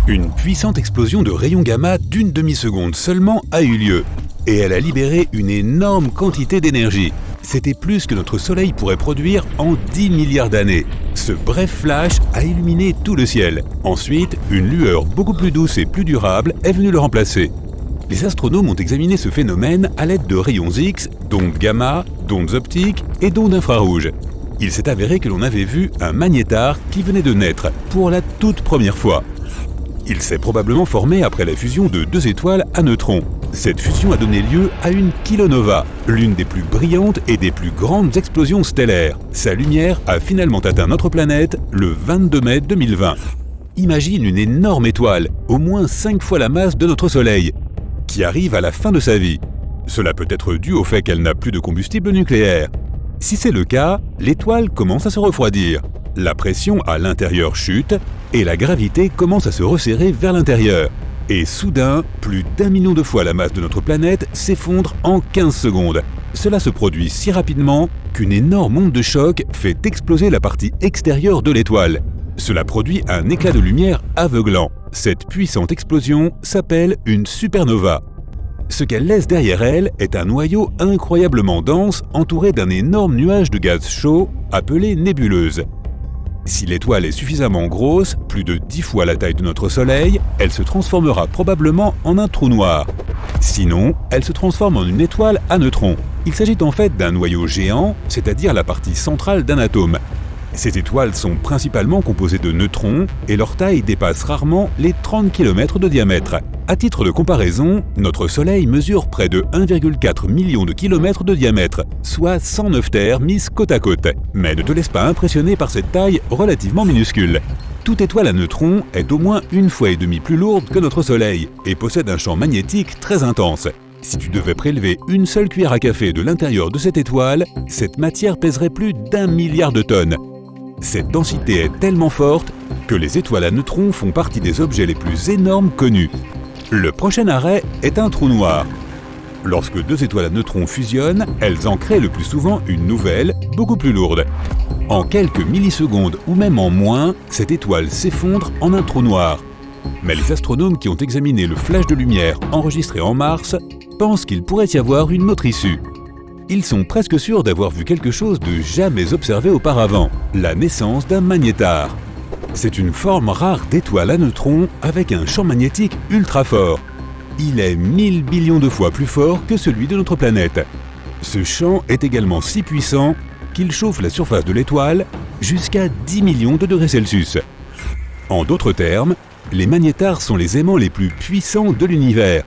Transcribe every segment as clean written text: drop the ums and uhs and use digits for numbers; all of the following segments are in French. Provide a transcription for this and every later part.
Une puissante explosion de rayons gamma d'une demi-seconde seulement a eu lieu. Et elle a libéré une énorme quantité d'énergie. C'était plus que notre Soleil pourrait produire en 10 milliards d'années. Ce bref flash a illuminé tout le ciel. Ensuite, une lueur beaucoup plus douce et plus durable est venue le remplacer. Les astronomes ont examiné ce phénomène à l'aide de rayons X, d'ondes gamma, d'ondes optiques et d'ondes infrarouges. Il s'est avéré que l'on avait vu un magnétar qui venait de naître pour la toute première fois. Il s'est probablement formé après la fusion de deux étoiles à neutrons. Cette fusion a donné lieu à une kilonova, l'une des plus brillantes et des plus grandes explosions stellaires. Sa lumière a finalement atteint notre planète le 22 mai 2020. Imagine une énorme étoile, au moins 5 fois la masse de notre Soleil, qui arrive à la fin de sa vie. Cela peut être dû au fait qu'elle n'a plus de combustible nucléaire. Si c'est le cas, l'étoile commence à se refroidir. La pression à l'intérieur chute et la gravité commence à se resserrer vers l'intérieur. Et soudain, plus d'1 million de fois la masse de notre planète s'effondre en 15 secondes. Cela se produit si rapidement qu'une énorme onde de choc fait exploser la partie extérieure de l'étoile. Cela produit un éclat de lumière aveuglant. Cette puissante explosion s'appelle une supernova. Ce qu'elle laisse derrière elle est un noyau incroyablement dense entouré d'un énorme nuage de gaz chaud appelé nébuleuse. Si l'étoile est suffisamment grosse, plus de 10 fois la taille de notre Soleil, elle se transformera probablement en un trou noir. Sinon, elle se transforme en une étoile à neutrons. Il s'agit en fait d'un noyau géant, c'est-à-dire la partie centrale d'un atome. Ces étoiles sont principalement composées de neutrons et leur taille dépasse rarement les 30 km de diamètre. À titre de comparaison, notre Soleil mesure près de 1,4 million de kilomètres de diamètre, soit 109 Terres mises côte à côte. Mais ne te laisse pas impressionner par cette taille relativement minuscule. Toute étoile à neutrons est au moins 1,5 fois plus lourde que notre Soleil et possède un champ magnétique très intense. Si tu devais prélever une seule cuillère à café de l'intérieur de cette étoile, cette matière pèserait plus d'1 milliard de tonnes. Cette densité est tellement forte que les étoiles à neutrons font partie des objets les plus énormes connus. Le prochain arrêt est un trou noir. Lorsque deux étoiles à neutrons fusionnent, elles en créent le plus souvent une nouvelle, beaucoup plus lourde. En quelques millisecondes ou même en moins, cette étoile s'effondre en un trou noir. Mais les astronomes qui ont examiné le flash de lumière enregistré en Mars pensent qu'il pourrait y avoir une autre issue. Ils sont presque sûrs d'avoir vu quelque chose de jamais observé auparavant, la naissance d'un magnétar. C'est une forme rare d'étoile à neutrons avec un champ magnétique ultra fort. Il est 1000 billions de fois plus fort que celui de notre planète. Ce champ est également si puissant qu'il chauffe la surface de l'étoile jusqu'à 10 millions de degrés Celsius. En d'autres termes, les magnétars sont les aimants les plus puissants de l'univers.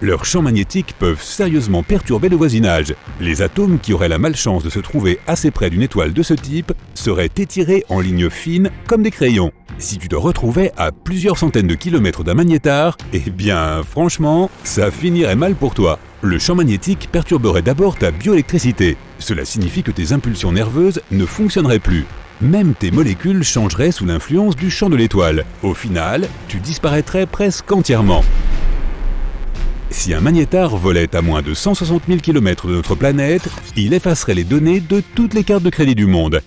Leurs champs magnétiques peuvent sérieusement perturber le voisinage. Les atomes qui auraient la malchance de se trouver assez près d'une étoile de ce type seraient étirés en lignes fines comme des crayons. Si tu te retrouvais à plusieurs centaines de kilomètres d'un magnétar, eh bien, franchement, ça finirait mal pour toi. Le champ magnétique perturberait d'abord ta bioélectricité. Cela signifie que tes impulsions nerveuses ne fonctionneraient plus. Même tes molécules changeraient sous l'influence du champ de l'étoile. Au final, tu disparaîtrais presque entièrement. Si un magnétar volait à moins de 160 000 km de notre planète, il effacerait les données de toutes les cartes de crédit du monde.